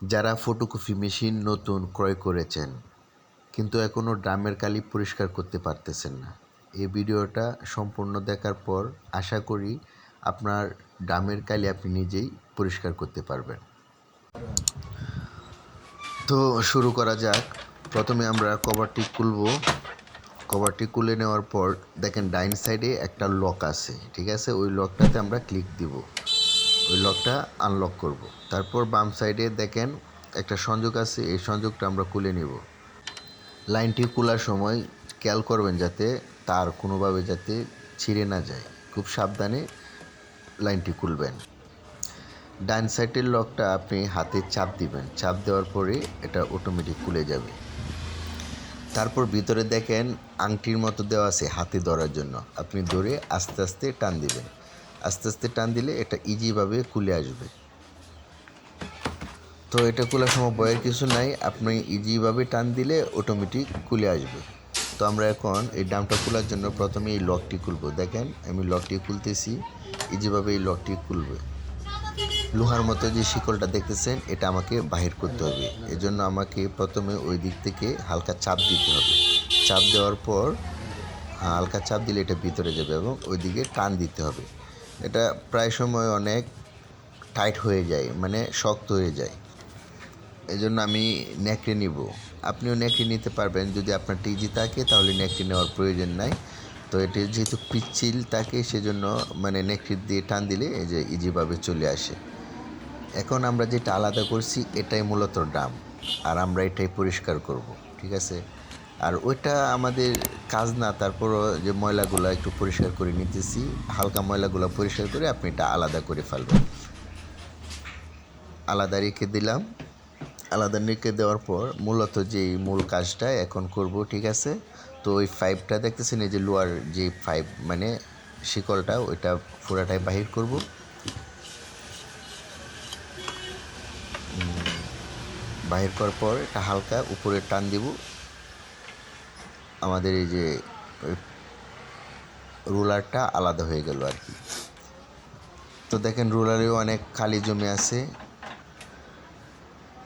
যারা photocopy machine নতুন ক্রয় করেছেন কিন্তু এখনও ড্রামের কালি পরিষ্কার করতে পারতেছেন না, এই ভিডিওটা সম্পূর্ণ দেখার পর আশা করি আপনার ড্রামের কালি আপনি নিজেই পরিষ্কার করতে পারবেন। তো শুরু করা যাক। প্রথমে আমরা কভারটি খুলব। কভারটি খুলে নেওয়ার পর দেখেন ডাইন সাইডে একটা লক আছে, ঠিক আছে? ওই লকটাতে আমরা ক্লিক দিব, ওই লকটা আনলক করব। তারপর বাম সাইডে দেখেন একটা সংযোগ আছে, এই সংযোগটা আমরা খুলে নিব। লাইনটি খোলার সময় খেয়াল করবেন যাতে তার কোনোভাবে যাতে ছিঁড়ে না যায়, খুব সাবধানে লাইনটি খুলবেন। ডান সাইডের লকটা আপনি হাতে চাপ দিবেন, চাপ দেওয়ার পরে এটা অটোমেটিক খুলে যাবে। তারপর ভিতরে দেখেন আংটির মতো দেওয়া আছে হাতে ধরার জন্য, আপনি ধরে আস্তে আস্তে টান দিবেন। আস্তে আস্তে টান দিলে এটা ইজিভাবে খুলে আসবে। তো এটা খোলার সময় ভয়ের কিছু নাই, আপনি ইজিভাবে টান দিলে অটোমেটিক খুলে আসবে। তো আমরা এখন এই ড্রামটা খোলার জন্য প্রথমে এই লকটি খুলব। দেখেন আমি লকটি খুলতেছি, ইজিভাবে এই লকটি খুলবে। লোহার মতো যে শিকলটা দেখতেছেন এটা আমাকে বাহির করতে হবে, এজন্য আমাকে প্রথমে ওই দিক থেকে হালকা চাপ দিতে হবে। চাপ দেওয়ার পর হালকা চাপ দিলে এটা ভিতরে যাবে এবং ওইদিকে টান দিতে হবে। এটা প্রায় সময় অনেক টাইট হয়ে যায়, মানে শক্ত হয়ে যায়, এই জন্য আমি নেকড়ে নিব। আপনিও নেকড়ে নিতে পারবেন, যদি আপনার টিজি থাকে তাহলে নেকড়ে নেওয়ার প্রয়োজন নাই। তো এটি যেহেতু পিচ্ছিল থাকে সেজন্য মানে নেকড়ে দিয়ে টান দিলে এই যে ইজিভাবে চলে আসে। এখন আমরা যেটা আলাদা করছি এটাই মূলত ড্রাম, আর আমরা এটাই পরিষ্কার করব, ঠিক আছে? আর ওইটা আমাদের কাজ না, তারপরও যে ময়লাগুলো একটু পরিষ্কার করে নিতেছি, হালকা ময়লাগুলো পরিষ্কার করে আপনি এটা আলাদা করে ফেলবেন। আলাদা রেখে দিলাম। আলাদা রেখে দেওয়ার পর মূলত যেই মূল কাজটা এখন করব, ঠিক আছে? তো ওই পাইপটা দেখতেছেন, এই যে লোহার যে পাইপ মানে শিকলটা, ওইটা পুরাটাই বাহির করব। বাহির করার পর এটা হালকা উপরে টান দিব। আমাদের এই যে রোলারটা আলাদা হয়ে গেল আর কি। তো দেখেন রোলারেও অনেক কালি জমে আছে।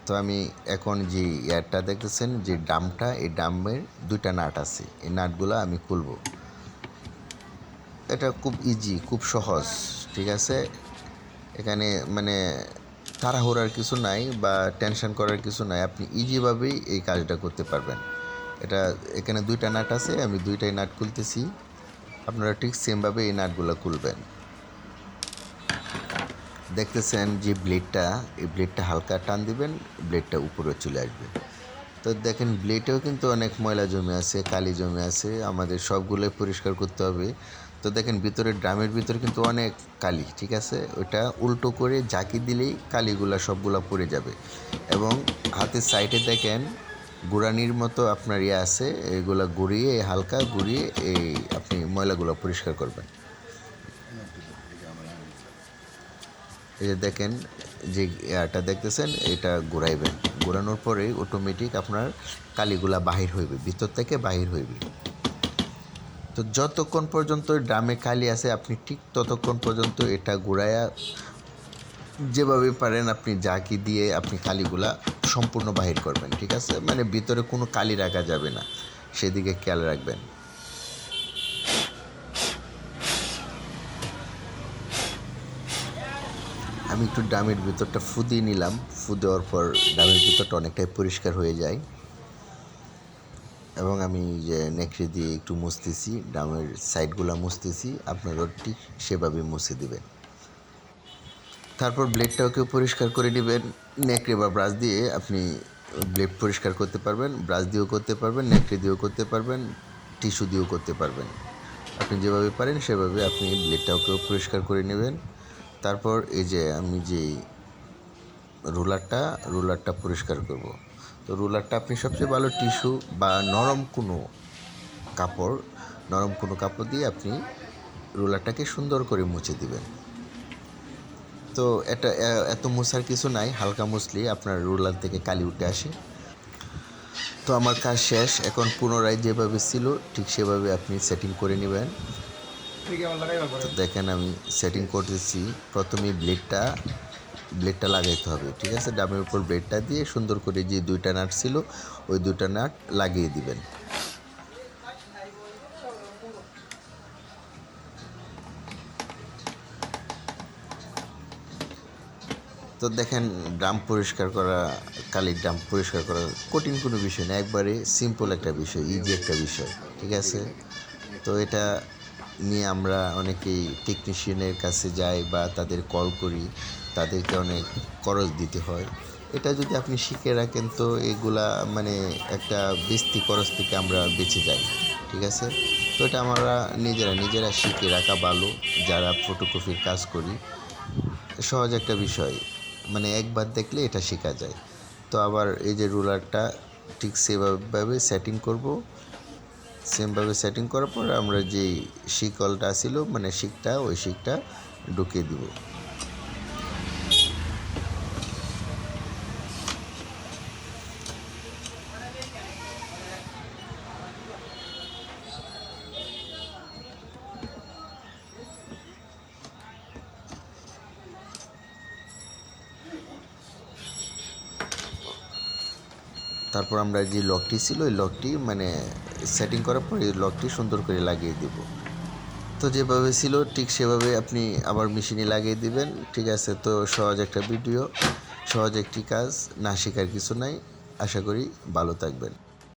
তো আমি এখন যে ইয়ারটা দেখতেছেন যে ড্রামটা, এই ড্রামের দুইটা নাট আছে, এই নাটগুলো আমি খুলব। এটা খুব ইজি, খুব সহজ, ঠিক আছে? এখানে মানে তাড়াহুড়ার কিছু নাই বা টেনশন করার কিছু নাই, আপনি ইজিভাবেই এই কাজটা করতে পারবেন। এটা এখানে দুইটা নাট আছে, আমি দুইটাই নাট খুলতেছি, আপনারা ঠিক সেমভাবে এই নাটগুলো খুলবেন। দেখতেছেন যে ব্লেডটা, এই ব্লেডটা হালকা টান দিবেন, ব্লেডটা উপরে চলে আসবে। তো দেখেন ব্লেডেও কিন্তু অনেক ময়লা জমে আছে, কালি জমে আছে, আমাদের সবগুলোই পরিষ্কার করতে হবে। তো দেখেন ভিতরে ড্রামের ভিতরে কিন্তু অনেক কালি, ঠিক আছে? ওইটা উল্টো করে ঝাঁকি দিলেই কালিগুলা সবগুলা পড়ে যাবে। এবং হাতের সাইডে দেখেন গুড়ানির মতো আপনার ইয়ে আছে, এগুলা গুঁড়িয়ে হালকা গুঁড়িয়ে এই আপনি ময়লাগুলো পরিষ্কার করবেন। এই যে দেখেন যে ইয়াটা দেখতেছেন, এটা ঘুরাইবেন, ঘোরানোর পরে অটোমেটিক আপনার কালিগুলা বাহির হইবে, ভিতর থেকে বাহির হইবে। তো যতক্ষণ পর্যন্ত ড্রামে কালি আছে আপনি ঠিক ততক্ষণ পর্যন্ত এটা ঘুরাইয়া যেভাবে পারেন আপনি ঝাঁকি দিয়ে আপনি কালিগুলা সম্পূর্ণ বাহির করবেন, ঠিক আছে? মানে ভিতরে কোনো কালি রাখা যাবে না, সেদিকে খেয়াল রাখবেন। আমি একটু ড্রামের ভিতরটা ফু দিয়ে নিলাম, ফু দেওয়ার পর ড্রামের ভিতরটা অনেকটাই পরিষ্কার হয়ে যায়। এবং আমি যে নেকড়ে দিয়ে একটু মুছতেছি, ড্রামের সাইডগুলো মুছতেছি, আপনারাও ঠিক সেভাবে মুছে দেবেন। তারপর ব্লেডটাকেও পরিষ্কার করে নেবেন। নেকড়ে বা ব্রাশ দিয়ে আপনি ব্লেড পরিষ্কার করতে পারবেন, ব্রাশ দিয়েও করতে পারবেন, নেকড়ে দিয়েও করতে পারবেন, টিস্যু দিয়েও করতে পারবেন। আপনি যেভাবে পারেন সেভাবে আপনি ব্লেডটাকেও পরিষ্কার করে নেবেন। তারপর এই যে আমি যে রোলারটা পরিষ্কার করব। তো রোলারটা আপনি সবচেয়ে ভালো টিস্যু বা নরম কোনো কাপড় দিয়ে আপনি রোলারটাকে সুন্দর করে মুছে দিবেন। তো এটা এত মোছার কিছু নাই, হালকা মুছলেই আপনার রোলার থেকে কালি উঠে আসে। তো আমার কাজ শেষ, এখন পুনরায় যেভাবে ছিল ঠিক সেভাবে আপনি সেটিং করে নেবেন। তো দেখেন আমি সেটিং করতেছি। প্রথমে ব্লেডটা ব্লেডটা লাগাইতে হবে, ঠিক আছে। ড্রামের উপর ব্লেডটা দিয়ে সুন্দর করে যে দুইটা নাট ছিল ওই দুইটা নাট লাগিয়ে দিবেন। তো দেখেন ড্রাম পরিষ্কার করা, কালির ড্রাম পরিষ্কার করা কঠিন কোনো বিষয় না, একবারে সিম্পল একটা বিষয়, ইজি একটা বিষয়, ঠিক আছে। তো এটা নিয়ে আমরা অনেকেই টেকনিশিয়ানের কাছে যাই বা তাদের কল করি, তাদেরকে অনেক খরচ দিতে হয়। এটা যদি আপনি শিখে রাখেন তো এগুলা মানে একটা বেশি খরচ থেকে আমরা বেঁচে যাই, ঠিক আছে। তো এটা আমরা নিজেরা শিখে রাখা ভালো, যারা ফটোকপির কাজ করি। সহজ একটা বিষয়, মানে একবার দেখলে এটা শেখা যায়। তো আবার এই যে রুলারটা ঠিক সেভাবে সেটিং করব, সেমভাবে সেটিং করার পর আমরা যেই শিকলটা ছিল মানে শিকটা, ওই শিকটা ঢুকিয়ে দিব। তারপর আমরা যে লকটি ছিল ওই লকটি মানে সেটিং করার পর এই লকটি সুন্দর করে লাগিয়ে দিব। তো যেভাবে ছিল ঠিক সেভাবে আপনি আবার মেশিনে লাগিয়ে দিবেন, ঠিক আছে। তো সহজ একটা ভিডিও, সহজ একটি কাজ, না শেখার কিছু নাই। আশা করি ভালো থাকবেন।